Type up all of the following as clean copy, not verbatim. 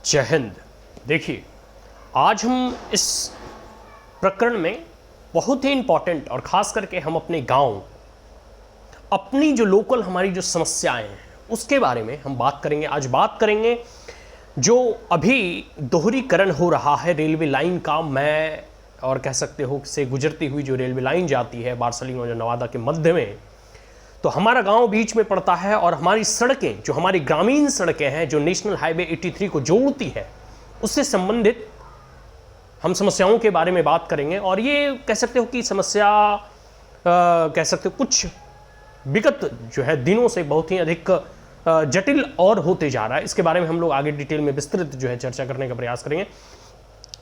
जय हिंद। देखिए, आज हम इस प्रकरण में बहुत ही इम्पॉर्टेंट और ख़ास करके हम अपने गांव, अपनी जो लोकल हमारी जो समस्याएं हैं उसके बारे में हम बात करेंगे। आज बात करेंगे जो अभी दोहरीकरण हो रहा है रेलवे लाइन का, मैं और कह सकते हो से गुजरती हुई जो रेलवे लाइन जाती है बारसलिंग और नवादा के मध्य में, तो हमारा गांव बीच में पड़ता है और हमारी सड़कें जो हमारी ग्रामीण सड़कें हैं जो नेशनल हाईवे 83 को जोड़ती है, उससे संबंधित हम समस्याओं के बारे में बात करेंगे। और ये कह सकते हो कि समस्या कह सकते हो कुछ विगत जो है दिनों से बहुत ही अधिक जटिल और होते जा रहा है। इसके बारे में हम लोग आगे डिटेल में विस्तृत जो है चर्चा करने का प्रयास करेंगे।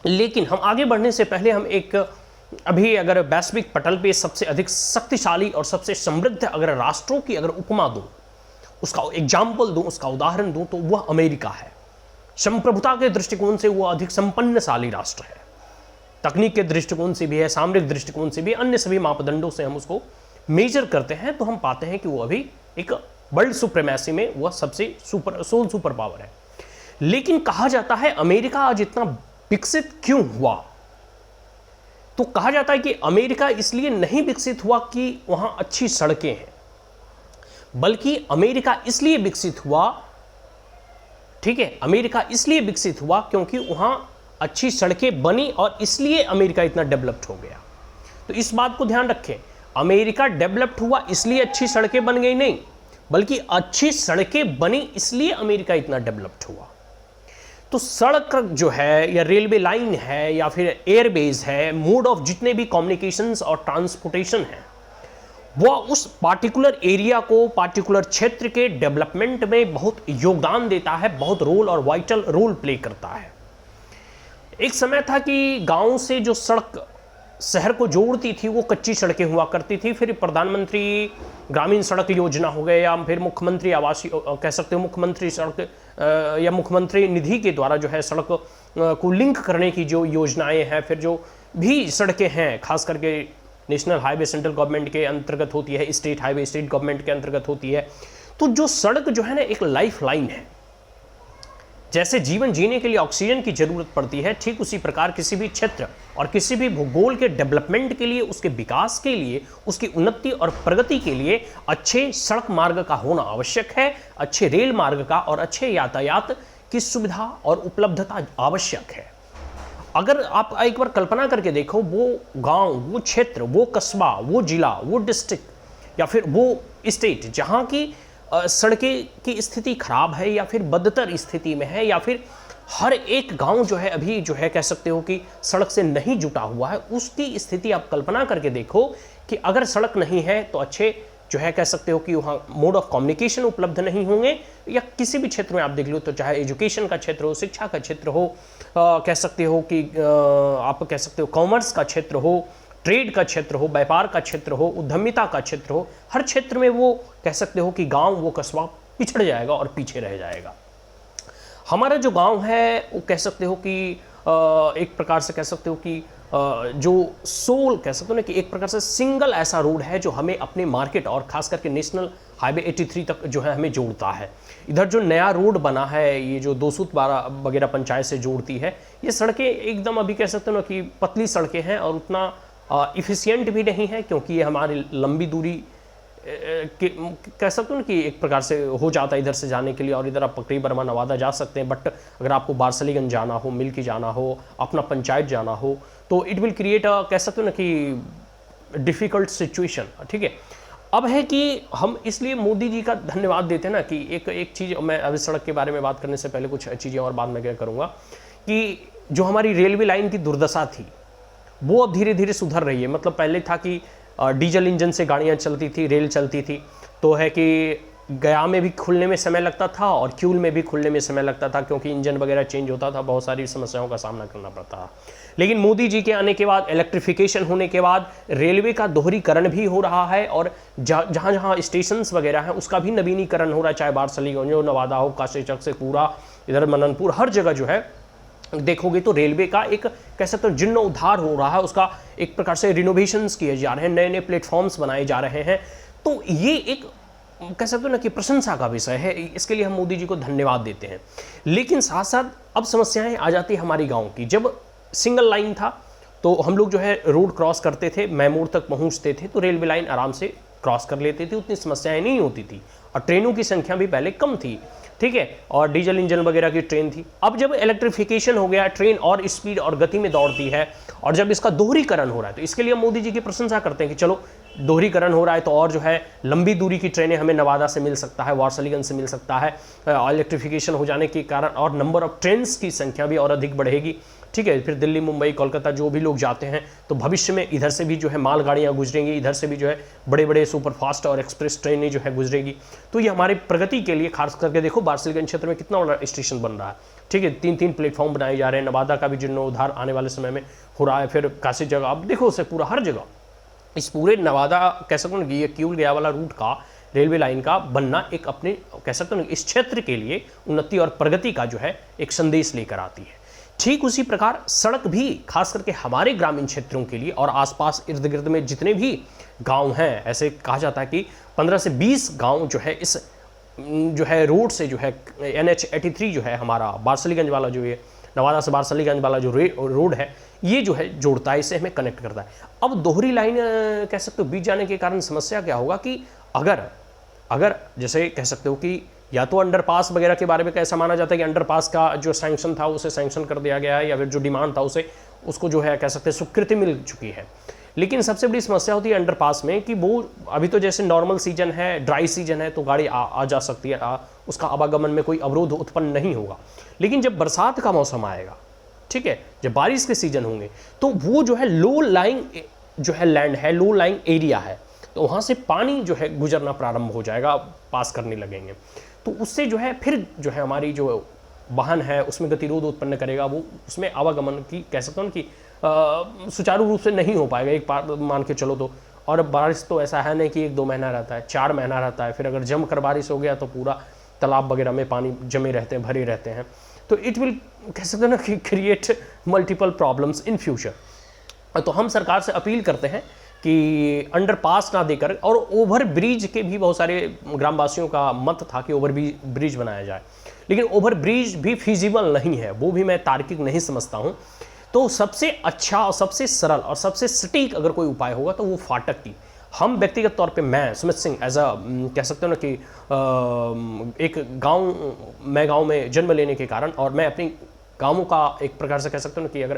लेकिन हम आगे बढ़ने से पहले हम एक अभी अगर वैश्विक पटल पे सबसे अधिक शक्तिशाली और सबसे समृद्ध अगर राष्ट्रों की अगर उपमा दूं, उसका एग्जाम्पल दूं, उसका उदाहरण दूं, तो वह अमेरिका है। संप्रभुता के दृष्टिकोण से वह अधिक संपन्नशाली राष्ट्र है, तकनीक के दृष्टिकोण से भी है, सामरिक दृष्टिकोण से भी, अन्य सभी मापदंडों से हम उसको मेजर करते हैं तो हम पाते हैं कि वो अभी एक वर्ल्ड सुप्रीमेसी में वह सबसे सोल सुपर पावर है। लेकिन कहा जाता है अमेरिका आज इतना विकसित क्यों हुआ? तो कहा जाता है कि अमेरिका इसलिए नहीं विकसित हुआ कि वहां अच्छी सड़कें हैं, बल्कि अमेरिका इसलिए विकसित हुआ, ठीक है, अमेरिका इसलिए विकसित हुआ क्योंकि वहां अच्छी सड़कें बनी और इसलिए अमेरिका इतना डेवलप्ड हो गया। तो इस बात को ध्यान रखें, अमेरिका डेवलप्ड हुआ इसलिए अच्छी सड़कें बन गई नहीं, बल्कि अच्छी सड़कें बनी इसलिए अमेरिका इतना डेवलप्ड हुआ। तो सड़क जो है या रेलवे लाइन है या फिर एयरबेस है, मोड ऑफ जितने भी कम्युनिकेशंस और ट्रांसपोर्टेशन है, वह उस पार्टिकुलर एरिया को, पार्टिकुलर क्षेत्र के डेवलपमेंट में बहुत योगदान देता है, बहुत रोल और वाइटल रोल प्ले करता है। एक समय था कि गांव से जो सड़क शहर को जोड़ती थी वो कच्ची सड़कें हुआ करती थी। फिर प्रधानमंत्री ग्रामीण सड़क योजना हो गए या फिर मुख्यमंत्री आवास कह सकते हो, मुख्यमंत्री सड़क या मुख्यमंत्री निधि के द्वारा जो है सड़क को लिंक करने की जो योजनाएं हैं, फिर जो भी सड़कें हैं, खास करके नेशनल हाईवे सेंट्रल गवर्नमेंट के अंतर्गत होती है, स्टेट हाईवे स्टेट गवर्नमेंट के अंतर्गत होती है। तो जो सड़क जो है ना एक लाइफ लाइन है। जैसे जीवन जीने के लिए ऑक्सीजन की जरूरत पड़ती है, ठीक उसी प्रकार किसी भी क्षेत्र और किसी भी भूगोल के डेवलपमेंट के लिए, उसके विकास के लिए, उसकी उन्नति और प्रगति के लिए अच्छे सड़क मार्ग का होना आवश्यक है, अच्छे रेल मार्ग का और अच्छे यातायात की सुविधा और उपलब्धता आवश्यक है। अगर आप एक बार कल्पना करके देखो, वो गांव, वो क्षेत्र, वो कस्बा, वो जिला, वो डिस्ट्रिक्ट या फिर वो स्टेट जहां की सड़कें की स्थिति खराब है या फिर बदतर स्थिति में है, या फिर हर एक गांव जो है अभी जो है कह सकते हो कि सड़क से नहीं जुटा हुआ है, उसकी स्थिति आप कल्पना करके देखो कि अगर सड़क नहीं है तो अच्छे जो है कह सकते हो कि वहाँ मोड ऑफ कम्युनिकेशन उपलब्ध नहीं होंगे। या किसी भी क्षेत्र में आप देख लो, तो चाहे एजुकेशन का क्षेत्र हो, शिक्षा का क्षेत्र हो, कह सकते हो कि आप कह सकते हो कॉमर्स का क्षेत्र हो, ट्रेड का क्षेत्र हो, व्यापार का क्षेत्र हो, उद्यमिता का क्षेत्र हो, हर क्षेत्र में वो कह सकते हो कि गांव, वो कस्बा पिछड़ जाएगा और पीछे रह जाएगा। हमारा जो गांव है वो कह सकते हो कि एक प्रकार से कह सकते हो कि जो सोल कह सकते हो ना कि एक प्रकार से सिंगल ऐसा रोड है जो हमें अपने मार्केट और खास करके नेशनल हाईवे 83 तक जो है हमें जोड़ता है। इधर जो नया रोड बना है, ये जो 212 वगैरह पंचायत से जोड़ती है, ये सड़कें एकदम अभी कह सकते हो ना कि पतली सड़कें हैं और उतना इफ़िशियंट भी नहीं है, क्योंकि ये हमारी लंबी दूरी कह सकते हो ना कि एक प्रकार से हो जाता है इधर से जाने के लिए, और इधर आप पकड़ी बर्मा नवादा जा सकते हैं। बट अगर आपको बारसलीगंज जाना हो, मिल्की जाना हो, अपना पंचायत जाना हो, तो इट विल क्रिएट कह सकते हो ना कि डिफ़िकल्ट सिचुएशन। ठीक है, अब है कि हम इसलिए मोदी जी का धन्यवाद देते हैं ना कि एक चीज़, मैं अभी सड़क के बारे में बात करने से पहले कुछ चीज़ें और बाद में क्या करूँगा कि जो हमारी रेलवे लाइन की दुर्दशा थी वो अब धीरे धीरे सुधर रही है। मतलब पहले था कि डीजल इंजन से गाड़ियाँ चलती थी, रेल चलती थी, तो है कि गया में भी खुलने में समय लगता था और क्यूल में भी खुलने में समय लगता था, क्योंकि इंजन वगैरह चेंज होता था, बहुत सारी समस्याओं का सामना करना पड़ता था। लेकिन मोदी जी के आने के बाद, इलेक्ट्रिफिकेशन होने के बाद रेलवे का दोहरीकरण भी हो रहा है और जहाँ जहाँ स्टेशंस वगैरह हैं उसका भी नवीनीकरण हो रहा है, चाहे बारसलीगंज हो, नवादा हो, काशीचक से पूरा इधर मननपुर, हर जगह जो है देखोगे तो रेलवे का एक कह सकते हो जीर्णोद्धार हो रहा है, उसका एक प्रकार से रिनोवेशंस किए जा रहे हैं, नए नए प्लेटफॉर्म्स बनाए जा रहे हैं। तो ये एक कह सकते हो ना कि प्रशंसा का विषय है, इसके लिए हम मोदी जी को धन्यवाद देते हैं। लेकिन साथ साथ अब समस्याएं आ जाती है हमारी गांव की। जब सिंगल लाइन था तो हम लोग जो है रोड क्रॉस करते थे, मैमोर तक पहुंचते थे तो रेलवे लाइन आराम से क्रॉस कर लेते थे, उतनी समस्याएं नहीं होती थी और ट्रेनों की संख्या भी पहले कम थी, ठीक है, और डीजल इंजन वगैरह की ट्रेन थी। अब जब इलेक्ट्रिफिकेशन हो गया, ट्रेन और स्पीड और गति में दौड़ती है और जब इसका दोहरीकरण हो रहा है तो इसके लिए हम मोदी जी की प्रशंसा करते हैं कि चलो दोहरीकरण हो रहा है तो और जो है लंबी दूरी की ट्रेनें हमें नवादा से मिल सकता है, वारसलीगंज से मिल सकता है, इलेक्ट्रिफिकेशन हो जाने के कारण और नंबर ऑफ ट्रेन्स की संख्या भी और अधिक बढ़ेगी, ठीक है। फिर दिल्ली, मुंबई, कोलकाता जो भी लोग जाते हैं तो भविष्य में इधर से भी जो है मालगाड़ियाँ गुजरेंगी, इधर से भी जो है बड़े बड़े सुपरफास्ट और एक्सप्रेस ट्रेनें जो है गुजरेगी। तो ये हमारी प्रगति के लिए, खास करके देखो वारसलीगंज क्षेत्र में कितना बड़ा स्टेशन बन रहा है, ठीक है, 3-3 प्लेटफॉर्म बनाए जा रहे हैं। नवादा का भी जीर्णोद्धार आने वाले समय में हो रहा है। फिर काशी जगह अब देखो उसे पूरा हर जगह इस पूरे नवादा कह सकते हो ये क्यूल गया वाला रूट का रेलवे लाइन का बनना एक अपने कह सकते हो इस क्षेत्र के लिए उन्नति और प्रगति का जो है एक संदेश लेकर आती है। ठीक उसी प्रकार सड़क भी खास करके हमारे ग्रामीण क्षेत्रों के लिए और आसपास इर्द गिर्द में जितने भी गांव हैं, ऐसे कहा जाता है कि 15 से 20 गांव जो है इस जो है रोड से जो है NH83 जो है हमारा बारसलीगंज वाला जो ये नवादा से बारसलीगंज वाला जो रोड है ये जो है जोड़ता है, इसे हमें कनेक्ट करता है। अब दोहरी लाइन कह सकते हो बीत जाने के कारण समस्या क्या होगा कि अगर जैसे कह सकते हो कि या तो अंडरपास वगैरह के बारे में कैसा माना जाता है कि अंडरपास का जो सैंक्शन था उसे सैंक्शन कर दिया गया है या फिर जो डिमांड था उसको जो है कह सकते हैं स्वीकृति मिल चुकी है। लेकिन सबसे बड़ी समस्या होती है अंडरपास में कि वो अभी तो जैसे नॉर्मल सीजन है, ड्राई सीजन है तो गाड़ी आ जा सकती है, उसका आवागमन में कोई अवरोध उत्पन्न नहीं होगा। लेकिन जब बरसात का मौसम आएगा, ठीक है, जब बारिश के सीजन होंगे तो वो जो है लो लाइंग जो है लैंड है, लो लाइंग एरिया है, तो वहाँ से पानी जो है गुजरना प्रारंभ हो जाएगा, पास करने लगेंगे, तो उससे जो है फिर जो है हमारी जो वाहन है उसमें गतिरोध उत्पन्न करेगा, वो उसमें आवागमन की कह सकते हो कि सुचारू रूप से नहीं हो पाएगा एक बार मान के चलो तो। और बारिश तो ऐसा है नहीं कि 1-2 महीना रहता है, 4 महीना रहता है। फिर अगर जम कर बारिश हो गया तो पूरा तालाब वगैरह में पानी जमे रहते हैं, भरे रहते हैं, तो इट विल कह सकते हैं ना कि create multiple problems in future. तो हम सरकार से अपील करते हैं कि अंडरपास ना देकर, और ओवर ब्रिज के भी बहुत सारे ग्रामवासियों का मत था कि ओवर ब्रिज बनाया जाए, लेकिन ओवर ब्रिज भी फिजिबल नहीं है, वो भी मैं तार्किक नहीं समझता हूँ। तो सबसे अच्छा और सबसे सरल और सबसे सटीक अगर कोई उपाय होगा तो वो फाटक की। हम व्यक्तिगत तौर पे मैं सुमित सिंह एज अ कह सकते हो ना कि एक गांव में जन्म लेने के कारण और मैं अपनी गांवों का एक प्रकार से कह सकते हो ना कि अगर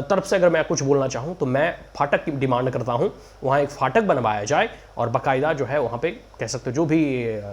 तरफ से अगर मैं कुछ बोलना चाहूँ तो मैं फाटक की डिमांड करता हूँ। वहाँ एक फाटक बनवाया जाए और बाकायदा जो है वहाँ पे कह सकते हो जो भी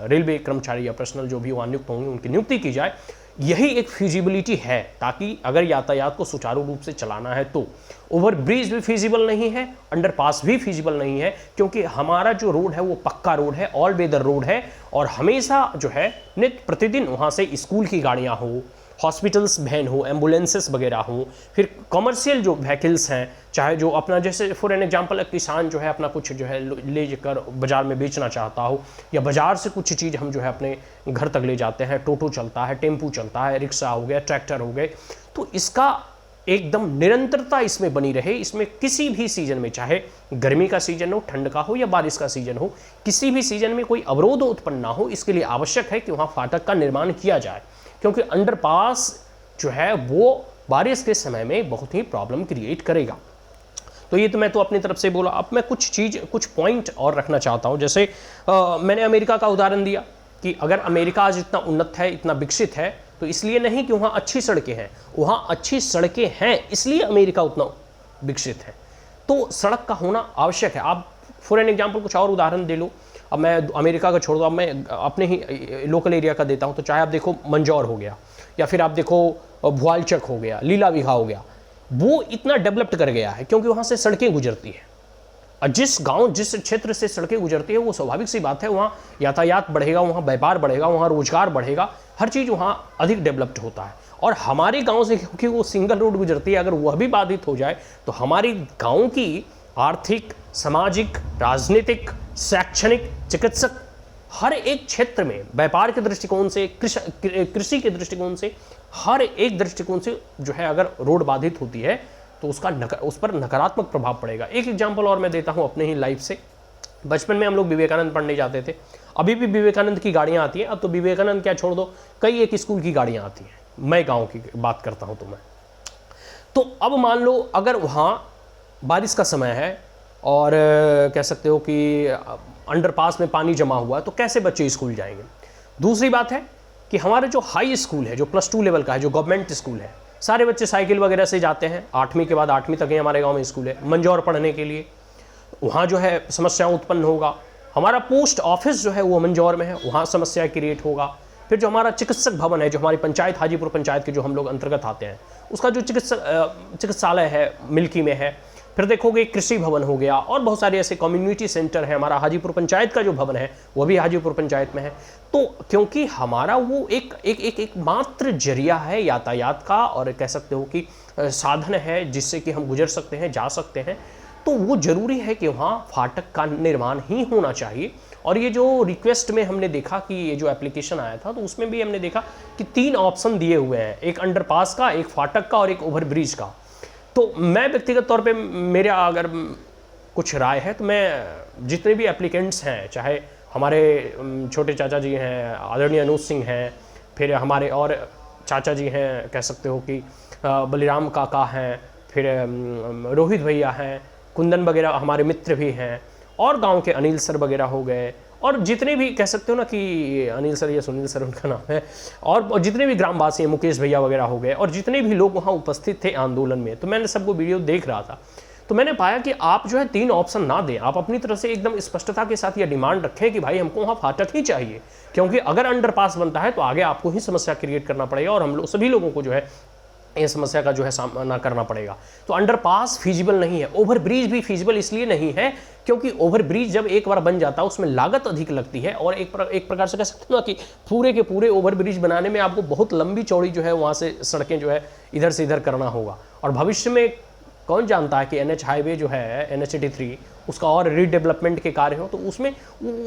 रेलवे कर्मचारी या पर्सनल जो भी वहाँ नियुक्त होंगे उनकी नियुक्ति की जाए। यही एक फिजिबिलिटी है, ताकि अगर यातायात को सुचारू रूप से चलाना है तो ओवर ब्रिज भी फिजिबल नहीं है, अंडरपास भी फिजिबल नहीं है, क्योंकि हमारा जो रोड है वो पक्का रोड है, ऑल वेदर रोड है और हमेशा जो है नित्य प्रतिदिन वहाँ से स्कूल की गाड़ियाँ हो, हॉस्पिटल्स वैन हो, एम्बुलेंसेस वगैरह हो, फिर कमर्शियल जो व्हीकल्स हैं, चाहे जो अपना जैसे फॉर एन एग्जांपल किसान जो है अपना कुछ जो है ले जाकर बाज़ार में बेचना चाहता हो, या बाज़ार से कुछ चीज़ हम जो है अपने घर तक ले जाते हैं, टोटो चलता है, टेम्पू चलता है, रिक्शा हो गया, ट्रैक्टर हो गए, तो इसका एकदम निरंतरता इसमें बनी रहे। इसमें किसी भी सीजन में, चाहे गर्मी का सीजन हो, ठंड का हो या बारिश का सीजन हो, किसी भी सीजन में कोई अवरोध उत्पन्न ना हो, इसके लिए आवश्यक है कि वहाँ फाटक का निर्माण किया जाए, क्योंकि अंडरपास जो है वो बारिश के समय में बहुत ही प्रॉब्लम क्रिएट करेगा। तो ये तो मैं तो अपनी तरफ से बोला। अब मैं कुछ पॉइंट और रखना चाहता हूँ। जैसे मैंने अमेरिका का उदाहरण दिया कि अगर अमेरिका आज इतना उन्नत है, इतना विकसित है, तो इसलिए नहीं कि वहाँ अच्छी सड़कें हैं, वहाँ अच्छी सड़कें हैं इसलिए अमेरिका उतना विकसित है। तो सड़क का होना आवश्यक है। आप फॉर एन एग्जाम्पल कुछ और उदाहरण दे लो। अब मैं अमेरिका का छोड़ दो, अब मैं अपने ही लोकल एरिया का देता हूँ। तो चाहे आप देखो मंजौर हो गया, या फिर आप देखो भुआलचक हो गया, लीला विघा हो गया, वो इतना डेवलप्ड कर गया है क्योंकि वहाँ से सड़कें गुजरती हैं। और जिस गांव जिस क्षेत्र से सड़कें गुजरती है वो स्वाभाविक सी बात है वहाँ यातायात बढ़ेगा, वहाँ व्यापार बढ़ेगा, वहाँ रोजगार बढ़ेगा, हर चीज़ वहाँ अधिक डेवलप्ड होता है। और हमारे गांव से क्योंकि वो सिंगल रोड गुजरती है, अगर वह भी बाधित हो जाए तो हमारी गाँव की आर्थिक, सामाजिक, राजनीतिक, शैक्षणिक, चिकित्सक हर एक क्षेत्र में, व्यापार के दृष्टिकोण से, कृषि के दृष्टिकोण से, हर एक दृष्टिकोण से जो है अगर रोड बाधित होती है तो उस पर नकारात्मक प्रभाव पड़ेगा। एक एग्जांपल और मैं देता हूं अपने ही लाइफ से। बचपन में हम लोग विवेकानंद पढ़ने जाते थे, अभी भी विवेकानंद की गाड़ियाँ आती हैं। अब तो विवेकानंद क्या छोड़ दो, कई एक स्कूल की गाड़ियाँ आती हैं। मैं गाँव की बात करता हूँ तो अब मान लो अगर वहाँ बारिश का समय है और कह सकते हो कि अंडरपास में पानी जमा हुआ है, तो कैसे बच्चे स्कूल जाएंगे। दूसरी बात है कि हमारे जो हाई स्कूल है, जो +2 लेवल का है, जो गवर्नमेंट स्कूल है, सारे बच्चे साइकिल वगैरह से जाते हैं। 8वीं के बाद 8वीं तक ही हमारे गांव में स्कूल है मंजौर पढ़ने के लिए। वहाँ जो है समस्या उत्पन्न होगा। हमारा पोस्ट ऑफिस जो है वो मंजौर में है, वहाँ समस्या क्रिएट होगा। फिर जो हमारा चिकित्सक भवन है, जो हमारी पंचायत हाजीपुर पंचायत के जो हम लोग अंतर्गत आते हैं, उसका जो चिकित्सालय है मिल्की में है। फिर देखोगे कृषि भवन हो गया और बहुत सारे ऐसे कम्युनिटी सेंटर है। हमारा हाजीपुर पंचायत का जो भवन है वो भी हाजीपुर पंचायत में है। तो क्योंकि हमारा वो एक मात्र जरिया है यातायात का, और कह सकते हो कि साधन है जिससे कि हम गुजर सकते हैं, जा सकते हैं, तो वो जरूरी है कि वहाँ फाटक का निर्माण ही होना चाहिए। और ये जो रिक्वेस्ट में हमने देखा कि ये जो एप्लीकेशन आया था, तो उसमें भी हमने देखा कि 3 ऑप्शन दिए हुए हैं, एक अंडरपास का, एक फाटक का और एक ओवरब्रिज का। तो मैं व्यक्तिगत तौर पे मेरा अगर कुछ राय है तो मैं जितने भी एप्लीकेंट्स हैं, चाहे हमारे छोटे चाचा जी हैं आदरणीय अनुज सिंह हैं, फिर हमारे और चाचा जी हैं, कह सकते हो कि बलिराम काका हैं, फिर रोहित भैया हैं, कुंदन वगैरह हमारे मित्र भी हैं, और गांव के अनिल सर वगैरह हो गए, और जितने भी कह सकते हो ना कि अनिल सर या सुनील सर उनका नाम है, और जितने भी ग्रामवासी हैं, मुकेश भैया वगैरह हो गए, और जितने भी लोग वहाँ उपस्थित थे आंदोलन में, तो मैंने सबको वीडियो देख रहा था। तो मैंने पाया कि आप जो है 3 ऑप्शन ना दें, आप अपनी तरफ से एकदम स्पष्टता के साथ यह डिमांड रखें कि भाई हमको वहाँ फाटक ही चाहिए, क्योंकि अगर अंडरपास बनता है तो आगे आपको ही समस्या क्रिएट करना पड़ेगा और हम लोग सभी लोगों को जो है ये समस्या का जो है सामना करना पड़ेगा। तो अंडरपास फीजिबल नहीं है, ओवरब्रिज भी फीजिबल इसलिए नहीं है क्योंकि ओवरब्रिज जब एक बार बन जाता है उसमें लागत अधिक लगती है, और एक प्रकार से कह सकते हो ना कि पूरे के पूरे ओवरब्रिज बनाने में आपको बहुत लंबी चौड़ी जो है वहाँ से सड़कें जो है इधर से इधर करना होगा। और भविष्य में कौन जानता है कि NH हाईवे जो है NH83 उसका और रीडेवलपमेंट के कार्य हो, तो उसमें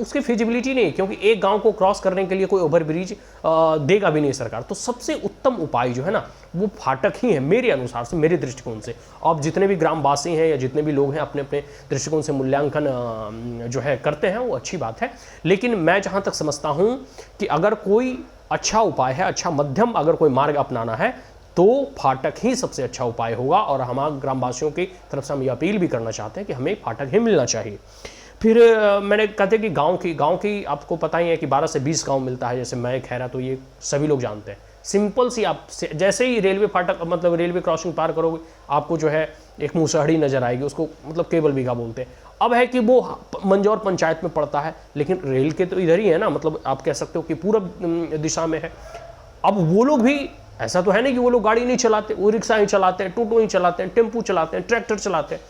उसकी फिजिबिलिटी नहीं, क्योंकि एक गांव को क्रॉस करने के लिए कोई ओवरब्रिज देगा भी नहीं सरकार। तो सबसे उत्तम उपाय जो है ना वो फाटक ही है मेरे अनुसार से, मेरे दृष्टिकोण से। आप जितने भी ग्रामवासी हैं या जितने भी लोग हैं अपने अपने दृष्टिकोण से मूल्यांकन जो है करते हैं, वो अच्छी बात है। लेकिन मैं जहाँ तक समझता हूँ कि अगर कोई अच्छा उपाय है, अच्छा मध्यम अगर कोई मार्ग अपनाना है, तो फाटक ही सबसे अच्छा उपाय होगा। और हमारे ग्रामवासियों की तरफ से हम ये अपील भी करना चाहते हैं कि हमें फाटक ही मिलना चाहिए। फिर मैंने कहते कि गांव की आपको पता ही है कि 12 से 20 गांव मिलता है, जैसे मैं खैरा, तो ये सभी लोग जानते हैं। सिंपल सी आप जैसे ही रेलवे फाटक मतलब रेलवे क्रॉसिंग पार करोगे आपको जो है एक मुसहरी नज़र आएगी, उसको मतलब केबल बीघा बोलते हैं। अब है कि वो मंजौर पंचायत में पड़ता है, लेकिन रेल के तो इधर ही है ना, मतलब आप कह सकते हो कि पूर्व दिशा में है। अब वो लोग भी ऐसा तो है नहीं कि वो लोग गाड़ी नहीं चलाते, वो रिक्शा ही चलाते हैं, टोटो ही चलाते हैं, टेम्पू चलाते हैं, ट्रैक्टर चलाते हैं,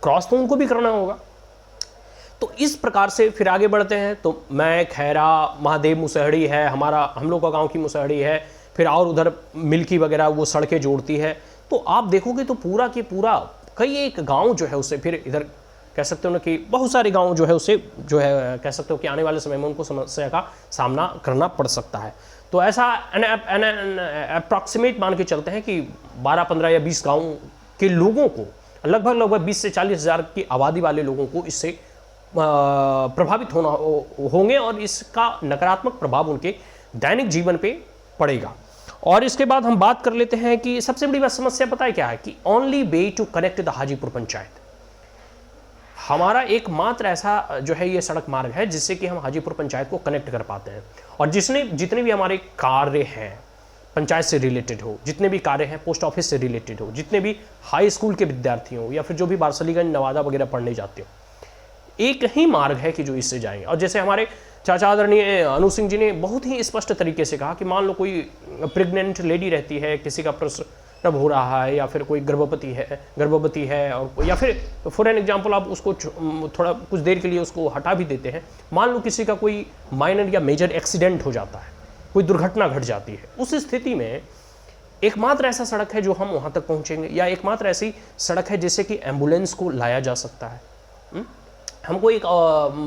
क्रॉस तो उनको भी करना होगा। तो इस प्रकार से फिर आगे बढ़ते हैं। तो मैं खैरा, महादेव मुसहरी है हमारा, हम लोग का गांव की मुसहरी है, फिर और उधर मिल्की वगैरह वो सड़कें जोड़ती है। तो आप देखोगे तो पूरा के पूरा कई एक गाँव जो है उससे फिर इधर कह सकते हो ना कि बहुत सारे गाँव जो है उससे जो है कह सकते हो कि आने वाले समय में उनको समस्या का सामना करना पड़ सकता है। तो ऐसा अप्रॉक्सीमेट मान के चलते हैं कि 12, 15 या 20 गाँव के लोगों को, लगभग 20 से 40 हज़ार की आबादी वाले लोगों को इससे प्रभावित होंगे और इसका नकारात्मक प्रभाव उनके दैनिक जीवन पे पड़ेगा। और इसके बाद हम बात कर लेते हैं कि सबसे बड़ी समस्या पता है क्या है कि only way to connect the Hajipur panchayat, हमारा एकमात्र ऐसा जो है ये सड़क मार्ग है जिससे कि हम हाजीपुर पंचायत को कनेक्ट कर पाते हैं। और जितने भी हमारे कार्य हैं पंचायत से रिलेटेड हो, जितने भी कार्य हैं पोस्ट ऑफिस से रिलेटेड हो, जितने भी हाई स्कूल के विद्यार्थी हो या फिर जो भी बारसलीगंज नवादा वगैरह पढ़ने जाते हो, एक ही मार्ग है कि जो इससे जाएंगे। और जैसे हमारे चाचा आदरणीय अनु सिंह जी ने बहुत ही स्पष्ट तरीके से कहा कि मान लो कोई प्रेग्नेंट लेडी रहती है, किसी का प्रसव हो रहा है या फिर कोई गर्भवती है और या फिर फॉर एन एग्जांपल आप उसको थोड़ा कुछ देर के लिए उसको हटा भी देते हैं। मान लो किसी का कोई माइनर या मेजर एक्सीडेंट हो जाता है, कोई दुर्घटना घट जाती है, उस स्थिति में एकमात्र ऐसा सड़क है जो हम वहाँ तक पहुँचेंगे, या एकमात्र ऐसी सड़क है जिससे कि एम्बुलेंस को लाया जा सकता है। हमको एक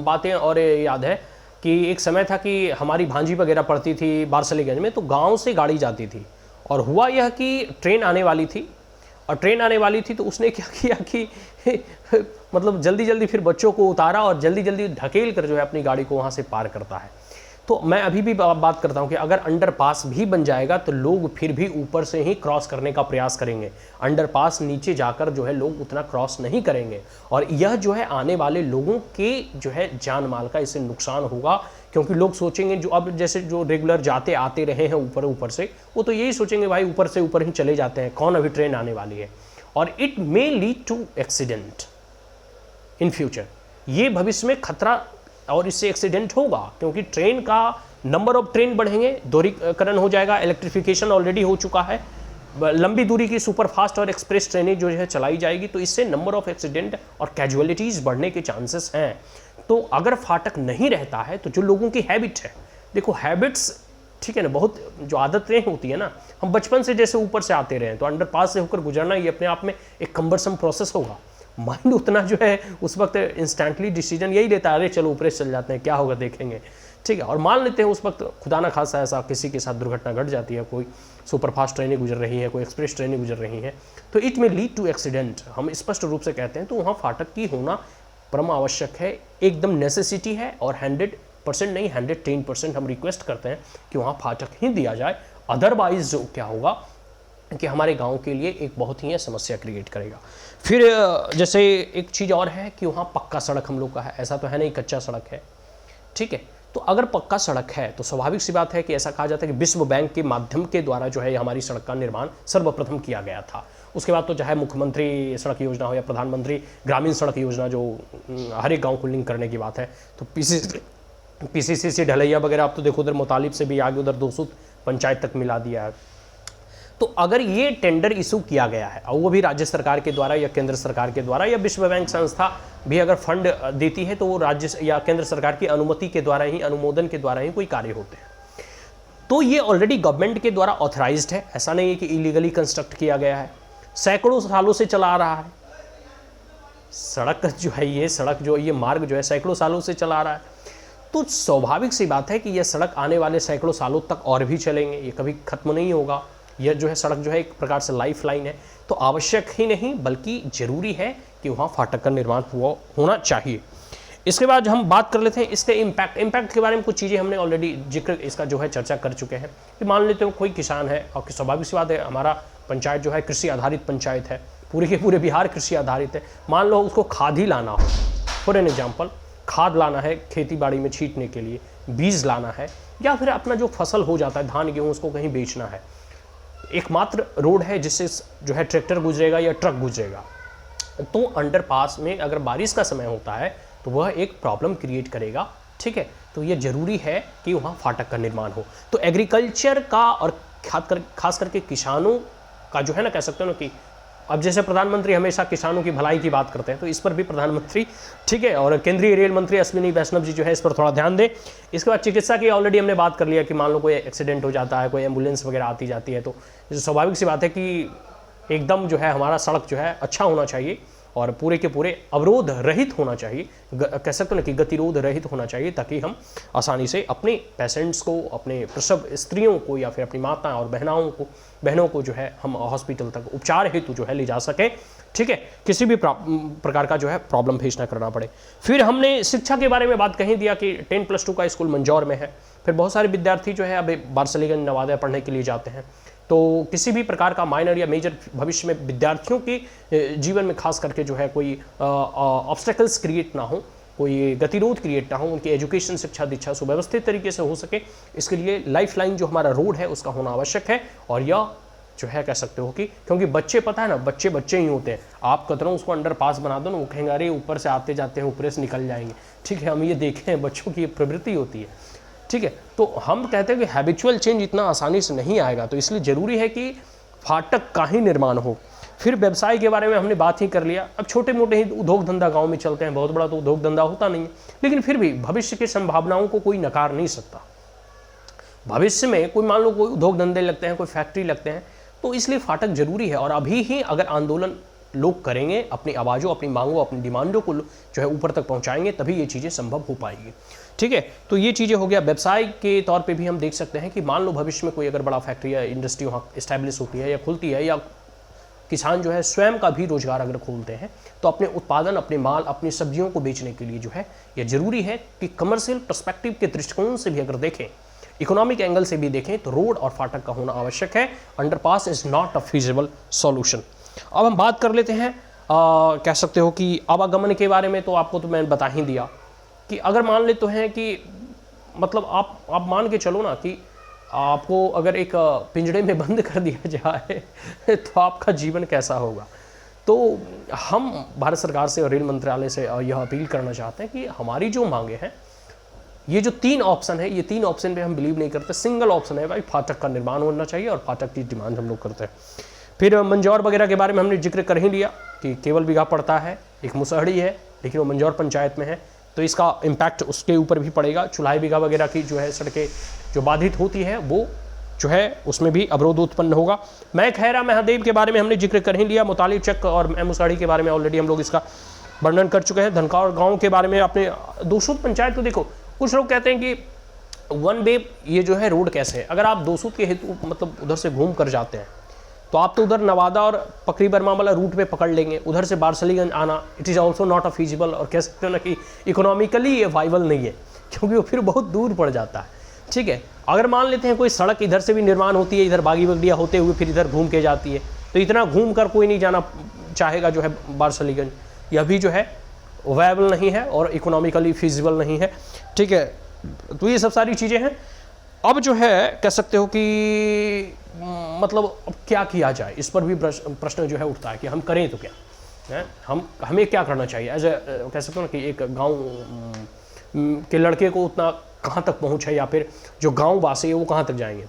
बातें और याद है कि एक समय था कि हमारी भांजी वगैरह पड़ती थी बारसलीगंज में, तो गांव से गाड़ी जाती थी और हुआ यह कि ट्रेन आने वाली थी और ट्रेन आने वाली थी तो उसने क्या किया कि मतलब जल्दी जल्दी फिर बच्चों को उतारा और जल्दी जल्दी ढकेल कर जो है अपनी गाड़ी को वहाँ से पार करता है। तो मैं अभी भी बात करता हूँ कि अगर अंडरपास भी बन जाएगा तो लोग फिर भी ऊपर से ही क्रॉस करने का प्रयास करेंगे, अंडरपास नीचे जाकर जो है लोग उतना क्रॉस नहीं करेंगे, और यह जो है आने वाले लोगों के जो है जान माल का इससे नुकसान होगा, क्योंकि लोग सोचेंगे जो अब जैसे जो रेगुलर जाते आते रहे हैं ऊपर से, वो तो यही सोचेंगे भाई ऊपर से ऊपर ही चले जाते हैं, कौन अभी ट्रेन आने वाली है, और it may lead to accident in future. ये भविष्य में खतरा और इससे एक्सीडेंट होगा, क्योंकि ट्रेन का नंबर ऑफ ट्रेन बढ़ेंगे, दोहरीकरण हो जाएगा, इलेक्ट्रिफिकेशन ऑलरेडी हो चुका है, लंबी दूरी की सुपरफास्ट और एक्सप्रेस ट्रेनें जो है चलाई जाएगी, तो इससे नंबर ऑफ एक्सीडेंट और कैजुअलिटीज़ बढ़ने के चांसेस हैं। तो अगर फाटक नहीं रहता है तो जो लोगों की हैबिट है, देखो हैबिट्स ठीक है ना, बहुत जो आदतें होती है ना, हम बचपन से जैसे ऊपर से आते रहे हैं तो अंडरपास से होकर गुजरना ये अपने आप में एक कम्बरसम प्रोसेस होगा। माइंड उतना जो है उस वक्त इंस्टेंटली डिसीजन यही लेता है, अरे चलो ऊपर से चल जाते हैं, क्या होगा देखेंगे, ठीक है। और मान लेते हैं उस वक्त खुदा ना खासा ऐसा किसी के साथ दुर्घटना घट जाती है, कोई सुपरफास्ट ट्रेनें गुजर रही हैं, कोई एक्सप्रेस ट्रेनें गुजर रही हैं, तो इट में लीड टू एक्सीडेंट, हम स्पष्ट रूप से कहते हैं। तो वहाँ फाटक की होना परम आवश्यक है, एकदम नेसेसिटी है, और 100% नहीं 110% हम रिक्वेस्ट करते हैं कि वहाँ फाटक ही दिया जाए। अदरवाइज जो क्या होगा कि हमारे गांव के लिए एक बहुत ही समस्या क्रिएट करेगा। फिर जैसे एक चीज़ और है कि वहाँ पक्का सड़क हम लोग का है, ऐसा तो है नहीं कच्चा सड़क है, ठीक है। तो अगर पक्का सड़क है तो स्वाभाविक सी बात है कि ऐसा कहा जाता है कि विश्व बैंक के माध्यम के द्वारा जो है हमारी सड़क का निर्माण सर्वप्रथम किया गया था। उसके बाद तो चाहे मुख्यमंत्री सड़क योजना हो या प्रधानमंत्री ग्रामीण सड़क योजना, जो हर एक गाँव को लिंक करने की बात है, तो PCC ढलैया वगैरह आप तो देखो उधर मुतालिब से भी आगे उधर 200 पंचायत तक मिला दिया है। तो अगर ये टेंडर इशू किया गया है और वो भी राज्य सरकार के द्वारा या केंद्र सरकार के द्वारा या विश्व बैंक संस्था भी अगर फंड देती है, तो वो राज्य या केंद्र सरकार की अनुमति के द्वारा ही, अनुमोदन के द्वारा ही कोई कार्य होते हैं। तो ये ऑलरेडी गवर्नमेंट के द्वारा ऑथराइज्ड है, ऐसा नहीं है कि इलीगली कंस्ट्रक्ट किया गया है, सैकड़ों सालों से चला आ रहा है। सड़क जो है ये मार्ग जो है सैकड़ों सालों से चला आ रहा है। तो स्वाभाविक सी बात है कि यह सड़क आने वाले सैकड़ों सालों तक और भी चलेंगे, ये कभी खत्म नहीं होगा। यह जो है सड़क जो है एक प्रकार से लाइफ लाइन है। तो आवश्यक ही नहीं बल्कि ज़रूरी है कि वहाँ फाटक का निर्माण होना चाहिए। इसके बाद हम बात कर लेते हैं इसके इम्पैक्ट के बारे में। कुछ चीज़ें हमने ऑलरेडी जिक्र इसका जो है चर्चा कर चुके हैं कि मान लेते हो कोई किसान है, और स्वाभाविक सी बात है हमारा पंचायत जो है कृषि आधारित पंचायत है, पूरे के पूरे बिहार कृषि आधारित है। मान लो उसको खाद ही लाना हो, फॉर एन एग्जाम्पल खाद लाना है खेती बाड़ी में छींटने के लिए, बीज लाना है, या फिर अपना जो फसल हो जाता है धान गेहूँ उसको कहीं बेचना है, एकमात्र रोड है जिससे जो है ट्रैक्टर गुजरेगा या ट्रक गुजरेगा, तो अंडरपास में अगर बारिश का समय होता है तो वह एक प्रॉब्लम क्रिएट करेगा, ठीक है। तो ये ज़रूरी है कि वहाँ फाटक का निर्माण हो। तो एग्रीकल्चर का और खास करके किसानों का जो है ना, कह सकते हो ना कि अब जैसे प्रधानमंत्री हमेशा किसानों की भलाई की बात करते हैं, तो इस पर भी प्रधानमंत्री, ठीक है, और केंद्रीय रेल मंत्री अश्विनी वैष्णव जी जो है इस पर थोड़ा ध्यान दें। इसके बाद चिकित्सा की ऑलरेडी हमने बात कर लिया कि मान लो कोई एक्सीडेंट हो जाता है, कोई एम्बुलेंस वगैरह आती जाती है, तो स्वाभाविक सी बात है कि एकदम जो है हमारा सड़क जो है अच्छा होना चाहिए और पूरे के पूरे अवरोध रहित होना चाहिए, कह सकते हैं कि गतिरोध रहित होना चाहिए, ताकि हम आसानी से अपने पेशेंट्स को, अपने प्रसव स्त्रियों को या फिर अपनी माताएं और बहनों को जो है हम हॉस्पिटल तक उपचार हेतु जो है ले जा सकें, ठीक है, किसी भी प्रकार का जो है प्रॉब्लम फेस ना करना पड़े। फिर हमने शिक्षा के बारे में बात कहीं दिया कि 10+2 का स्कूल मंजौर में है। फिर बहुत सारे विद्यार्थी जो है अब बारसलीगंज नवादा पढ़ने के लिए जाते हैं, तो किसी भी प्रकार का माइनर या मेजर भविष्य में विद्यार्थियों के जीवन में खास करके जो है कोई ऑब्स्टेकल्स क्रिएट ना हो, कोई गतिरोध क्रिएट ना हो, उनकी एजुकेशन शिक्षा दीक्षा सुव्यवस्थित तरीके से हो सके, इसके लिए लाइफ लाइन जो हमारा रोड है उसका होना आवश्यक है। और यह जो है कह सकते हो कि क्योंकि बच्चे, पता है ना, बच्चे ही होते हैं, आप कतरों उसको अंडरपास बना दो ना, वो कहेंगे अरे ऊपर से आते जाते हैं ऊपर से निकल जाएंगे, ठीक है, हम ये देखे हैं, बच्चों की प्रवृत्ति होती है, ठीक है। तो हम कहते हैं कि हैबिचुअल चेंज इतना आसानी से नहीं आएगा, तो इसलिए ज़रूरी है कि फाटक का ही निर्माण हो। फिर व्यवसाय के बारे में हमने बात ही कर लिया। अब छोटे मोटे ही उद्योग धंधा गांव में चलते हैं, बहुत बड़ा तो उद्योग धंधा होता नहीं है, लेकिन फिर भी भविष्य की संभावनाओं को कोई नकार नहीं सकता। भविष्य में कोई मान लो कोई उद्योग धंधे लगते हैं, कोई फैक्ट्री लगते हैं, तो इसलिए फाटक जरूरी है। और अभी ही अगर आंदोलन लोग करेंगे, अपनी आवाज़ों, अपनी मांगों, अपनी डिमांडों को जो है ऊपर तक पहुंचाएंगे, तभी ये चीज़ें संभव हो पाएगी, ठीक है। तो ये चीज़ें हो गया। व्यवसाय के तौर पे भी हम देख सकते हैं कि मान लो भविष्य में कोई अगर बड़ा फैक्ट्री या इंडस्ट्री वहाँ इस्टेब्लिश होती है या खुलती है, या किसान जो है स्वयं का भी रोजगार अगर खोलते हैं तो अपने उत्पादन, अपने माल, अपनी सब्जियों को बेचने के लिए जो है यह जरूरी है कि कमर्शियल पर्सपेक्टिव के दृष्टिकोण से भी अगर देखें, इकोनॉमिक एंगल से भी देखें, तो रोड और फाटक का होना आवश्यक है। Underpass is not a feasible solution. अब हम बात कर लेते हैं कह सकते हो कि आवागमन के बारे में। तो आपको तो मैंने बता ही दिया कि अगर मान लेते हैं कि मतलब आप मान के चलो ना कि आपको अगर एक पिंजड़े में बंद कर दिया जाए तो आपका जीवन कैसा होगा। तो हम भारत सरकार से और रेल मंत्रालय से यह अपील करना चाहते हैं कि हमारी जो मांगे हैं, ये जो 3 ऑप्शन है, ये 3 ऑप्शन पे हम बिलीव नहीं करते। सिंगल ऑप्शन है भाई, फाटक का निर्माण होना चाहिए और फाटक की डिमांड हम लोग करते हैं। फिर मंजौर वगैरह के बारे में हमने जिक्र कर ही लिया कि केवल बीघा पड़ता है, एक मुसहरी है, लेकिन वो मंजौर पंचायत में है, तो इसका इम्पैक्ट उसके ऊपर भी पड़ेगा। चुलाई बीघा वगैरह की जो है सड़कें जो बाधित होती है, वो जो है उसमें भी अवरोध उत्पन्न होगा। मैं खैरा महादेव के बारे में हमने जिक्र कर ही लिया। मुतालिब चक और मुसहरी के बारे में ऑलरेडी हम लोग इसका वर्णन कर चुके हैं। धनकौर गाँव के बारे में आपने 200 पंचायत को देखो, कुछ लोग कहते हैं कि वन वे ये जो है रोड कैसे है। अगर आप 200 के हेतु मतलब उधर से घूम कर जाते हैं तो आप तो उधर नवादा और पकरी बर्मा वाला रूट पे पकड़ लेंगे, उधर से बारसलीगंज आना it is also not a feasible, और कह सकते हो ना कि इकोनॉमिकली ये वाइबल नहीं है, क्योंकि वो फिर बहुत दूर पड़ जाता है। ठीक है, अगर मान लेते हैं कोई सड़क इधर से भी निर्माण होती है, इधर बागी बगड़िया होते हुए फिर इधर घूम के जाती है, तो इतना घूम कर कोई नहीं जाना चाहेगा जो है बारसलीगंज। यह भी जो है वायबल नहीं है और इकोनॉमिकली फिजिबल नहीं है। ठीक है, तो ये सब सारी चीज़ें हैं। अब जो है कह सकते हो कि मतलब अब क्या किया जाए, इस पर भी प्रश्न जो है उठता है कि हम करें तो क्या है, हमें क्या करना चाहिए। एज कह सकते हो ना कि एक गांव के लड़के को उतना कहाँ तक पहुँच है, या फिर जो गांव वासी है वो कहाँ तक जाएंगे।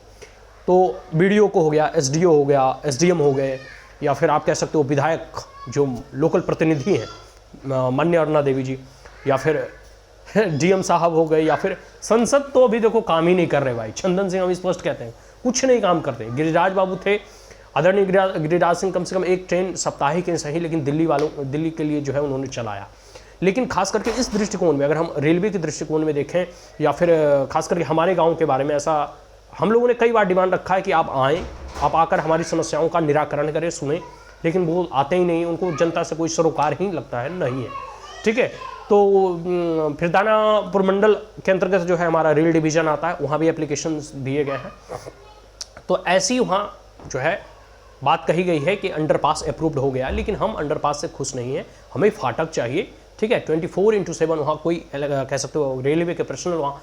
तो बीडीओ को हो गया, एसडीओ हो गया, एसडीएम हो गए, या फिर आप कह सकते हो विधायक जो लोकल प्रतिनिधि हैं माननीय अरुणा देवी जी, या फिर डीएम साहब हो गए, या फिर संसद तो अभी देखो काम ही नहीं कर रहे भाई। चंदन सिंह हम स्पष्ट कहते हैं कुछ नहीं काम करते। गिरिराज बाबू थे, आदरणीय गिरिराज सिंह, कम से कम एक ट्रेन साप्ताहिक ही सही, लेकिन दिल्ली के लिए जो है उन्होंने चलाया। लेकिन खास करके इस दृष्टिकोण में, अगर हम रेलवे के दृष्टिकोण में देखें, या फिर खास करके हमारे गाँव के बारे में, ऐसा हम लोगों ने कई बार डिमांड रखा है कि आप आएँ, आप आकर हमारी समस्याओं का निराकरण करें, सुने, लेकिन वो आते ही नहीं। उनको जनता से कोई सरोकार ही लगता है नहीं है। ठीक है, तो फिर दानापुर मंडल के अंतर्गत जो है हमारा रेल डिवीज़न आता है, वहाँ भी एप्लीकेशंस दिए गए हैं। तो ऐसी वहाँ जो है बात कही गई है कि अंडरपास अप्रूव्ड हो गया, लेकिन हम अंडरपास से खुश नहीं हैं, हमें फाटक चाहिए। ठीक है, 24/7 वहाँ कोई कह सकते हो रेलवे के पर्सनल वहाँ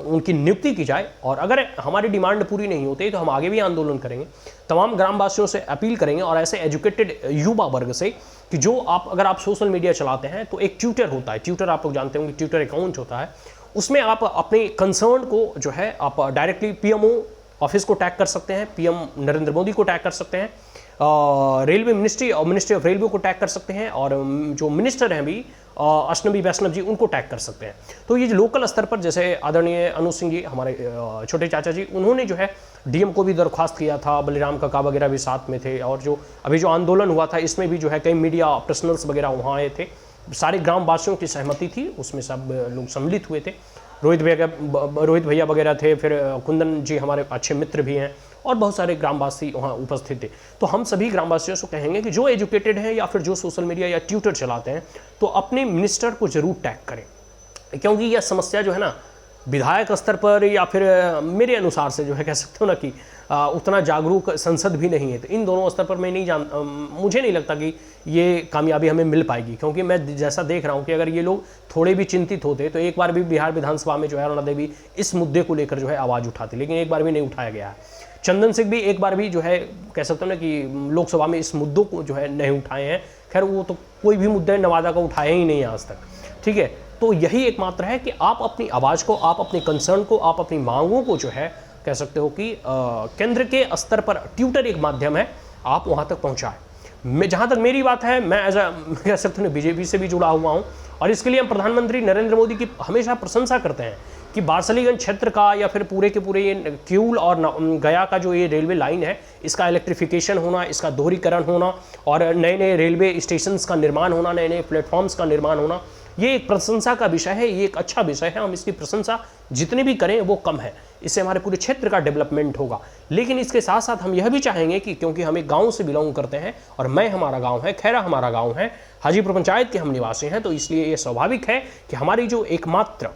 उनकी नियुक्ति की जाए, और अगर हमारी डिमांड पूरी नहीं होती तो हम आगे भी आंदोलन करेंगे। तमाम ग्रामवासियों से अपील करेंगे और ऐसे एजुकेटेड युवा वर्ग से कि जो अगर आप सोशल मीडिया चलाते हैं तो एक ट्विटर होता है, ट्विटर आप लोग जानते होंगे, ट्विटर अकाउंट होता है, उसमें आप अपने कंसर्न को जो है आप डायरेक्टली पीएमओ ऑफिस को टैग कर सकते हैं, पीएम नरेंद्र मोदी को टैग कर सकते हैं, रेलवे मिनिस्ट्री और मिनिस्ट्री ऑफ रेलवे को टैग कर सकते हैं, और जो मिनिस्टर हैं भी अश्नवी वैष्णव जी, उनको टैग कर सकते हैं। तो ये जो लोकल स्तर पर, जैसे आदरणीय अनु सिंह जी हमारे छोटे चाचा जी, उन्होंने जो है डीएम को भी दरख्वास्त किया था, बलिराम काका वगैरह भी साथ में थे, और जो अभी जो आंदोलन हुआ था इसमें भी जो है कई मीडिया पर्सनल्स वगैरह वहाँ आए थे, सारे ग्रामवासियों की सहमति थी, उसमें सब लोग सम्मिलित हुए थे। रोहित भैया वगैरह थे, फिर कुंदन जी हमारे अच्छे मित्र भी हैं, और बहुत सारे ग्रामवासी वहाँ उपस्थित थे। तो हम सभी ग्रामवासियों से कहेंगे कि जो एजुकेटेड हैं या फिर जो सोशल मीडिया या ट्विटर चलाते हैं, तो अपने मिनिस्टर को जरूर टैग करें, क्योंकि यह समस्या जो है ना विधायक स्तर पर या फिर मेरे अनुसार से जो है कह सकते हो ना कि उतना जागरूक संसद भी नहीं है। तो इन दोनों स्तर पर मुझे नहीं लगता कि ये कामयाबी हमें मिल पाएगी, क्योंकि मैं जैसा देख रहा हूँ कि अगर ये लोग थोड़े भी चिंतित होते तो एक बार भी बिहार विधानसभा में जो है अरुणा देवी इस मुद्दे को लेकर जो है आवाज़ उठाती, लेकिन एक बार भी नहीं उठाया गया है। चंदन सिंह भी एक बार भी जो है कह सकते हो ना कि लोकसभा में इस मुद्दों को जो है नहीं उठाए हैं। खैर वो तो कोई भी मुद्दा नवादा का उठाया ही नहीं आज तक। ठीक है, तो यही एकमात्र है कि आप अपनी आवाज़ को, आप अपने कंसर्न को, आप अपनी मांगों को जो है कह सकते हो कि केंद्र के स्तर पर ट्विटर एक माध्यम है, आप वहाँ तक पहुँचाएं। मैं जहाँ तक मेरी बात है, मैं कह सकते हो बीजेपी से भी जुड़ा हुआ हूँ, और इसके लिए हम प्रधानमंत्री नरेंद्र मोदी की हमेशा प्रशंसा करते हैं कि बारसलीगंज क्षेत्र का या फिर पूरे के पूरे ये किऊल और गया का जो ये रेलवे लाइन है, इसका इलेक्ट्रिफिकेशन होना, इसका दोहरीकरण होना, और नए नए रेलवे स्टेशंस का निर्माण होना, नए नए प्लेटफॉर्म्स का निर्माण होना, ये एक प्रशंसा का विषय है, ये एक अच्छा विषय है। हम इसकी प्रशंसा जितनी भी करें वो कम है, इससे हमारे पूरे क्षेत्र का डेवलपमेंट होगा। लेकिन इसके साथ साथ हम यह भी चाहेंगे कि क्योंकि हम एक गाँव से बिलोंग करते हैं और मैं हमारा गाँव है, खैरा हमारा गाँव है, हाजीपुर पंचायत के हम निवासी हैं, तो इसलिए ये स्वाभाविक है कि हमारी जो एकमात्र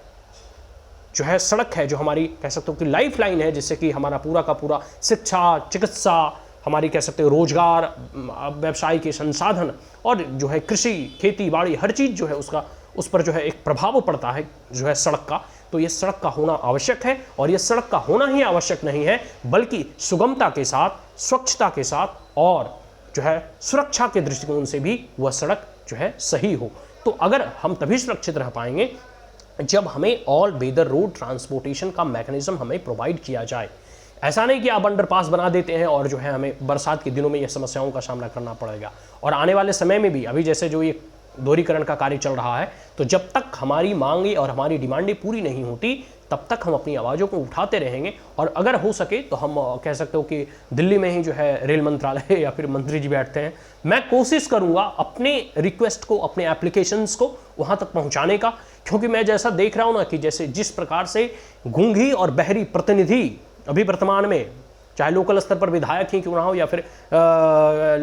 जो है सड़क है, जो हमारी कह सकते हो कि लाइफ लाइन है, जिससे कि हमारा पूरा का पूरा शिक्षा, चिकित्सा, हमारी कह सकते हो रोजगार, व्यवसाय के संसाधन और जो है कृषि, खेती बाड़ी, हर चीज़ जो है उसका उस पर जो है एक प्रभाव पड़ता है जो है सड़क का। तो ये सड़क का होना आवश्यक है, और ये सड़क का होना ही आवश्यक नहीं है बल्कि सुगमता के साथ, स्वच्छता के साथ और जो है सुरक्षा के दृष्टिकोण से भी वह सड़क जो है सही हो। तो अगर हम तभी सुरक्षित रह पाएंगे जब हमें ऑल वेदर रोड ट्रांसपोर्टेशन का मैकेनिज्म हमें प्रोवाइड किया जाए। ऐसा नहीं कि आप अंडरपास बना देते हैं और जो है हमें बरसात के दिनों में यह समस्याओं का सामना करना पड़ेगा। और आने वाले समय में भी, अभी जैसे जो ये दोहरीकरण का कार्य चल रहा है, तो जब तक हमारी मांगें और हमारी डिमांडें पूरी नहीं होती तब तक हम अपनी आवाज़ों को उठाते रहेंगे। और अगर हो सके तो हम कह सकते हो कि दिल्ली में ही जो है रेल मंत्रालय या फिर मंत्री जी बैठते हैं, मैं कोशिश करूंगा अपने रिक्वेस्ट को, अपने एप्लीकेशंस को वहां तक पहुंचाने का। क्योंकि मैं जैसा देख रहा हूं ना कि जैसे जिस प्रकार से गूंगी और बहरी प्रतिनिधि अभी वर्तमान में, चाहे लोकल स्तर पर विधायक ही क्यों ना हो या फिर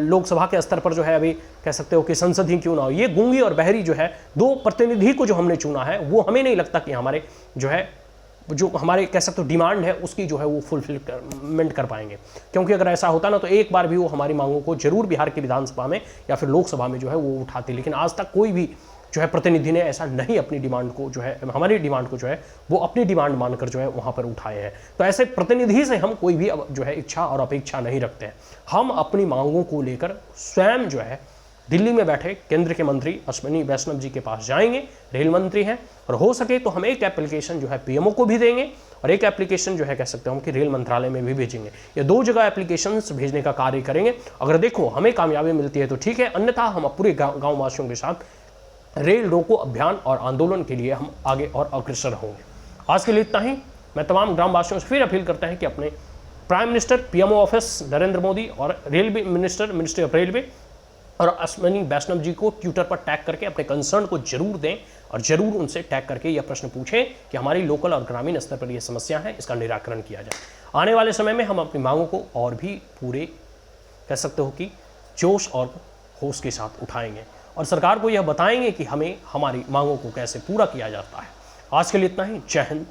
लोकसभा के स्तर पर जो है अभी कह सकते हो कि संसद ही क्यों ना हो, ये गूंगी और बहरी जो है दो प्रतिनिधि को जो हमने चुना है, वो हमें नहीं लगता कि हमारे जो है जो हमारे कह सकते हो डिमांड है उसकी जो है वो फुलफिलमेंट कर पाएंगे। क्योंकि अगर ऐसा होता ना तो एक बार भी वो हमारी मांगों को जरूर बिहार की विधानसभा में या फिर लोकसभा में जो है वो उठाते, लेकिन आज तक कोई भी जो है प्रतिनिधि ने ऐसा नहीं अपनी डिमांड को जो है, हमारी डिमांड को जो है वो अपनी डिमांड मानकर जो है वहाँ पर उठाए हैं। तो ऐसे प्रतिनिधि से हम कोई भी जो है इच्छा और अपेक्षा नहीं रखते हैं। हम अपनी मांगों को लेकर स्वयं जो है दिल्ली में बैठे केंद्र के मंत्री अश्विनी वैष्णव जी के पास जाएंगे, रेल मंत्री हैं, और हो सके तो हम एक एप्लीकेशन जो है पीएमओ को भी देंगे और एक एप्लीकेशन जो है कह सकते हैं कि रेल मंत्रालय में भी भेजेंगे। ये दो जगह एप्लीकेशंस भेजने का कार्य करेंगे। अगर देखो हमें कामयाबी मिलती है तो ठीक है, अन्यथा हम पूरे गाँव वासियों के साथ रेल रोको अभियान और आंदोलन के लिए हम आगे और अग्रसर होंगे। आज के लिए इतना ही। मैं तमाम ग्रामवासियों से फिर अपील करता है कि अपने prime minister, PMO office Narendra Modi और railway minister, ministry of railway और अश्विनी वैष्णव जी को ट्विटर पर टैग करके अपने कंसर्न को जरूर दें और जरूर उनसे टैग करके यह प्रश्न पूछें कि हमारी लोकल और ग्रामीण स्तर पर यह समस्या है, इसका निराकरण किया जाए। आने वाले समय में हम अपनी मांगों को और भी पूरे कह सकते हो कि जोश और होश के साथ उठाएंगे और सरकार को यह बताएंगे कि हमें हमारी मांगों को कैसे पूरा किया जाता है। आज के लिए इतना ही। जय हिंद,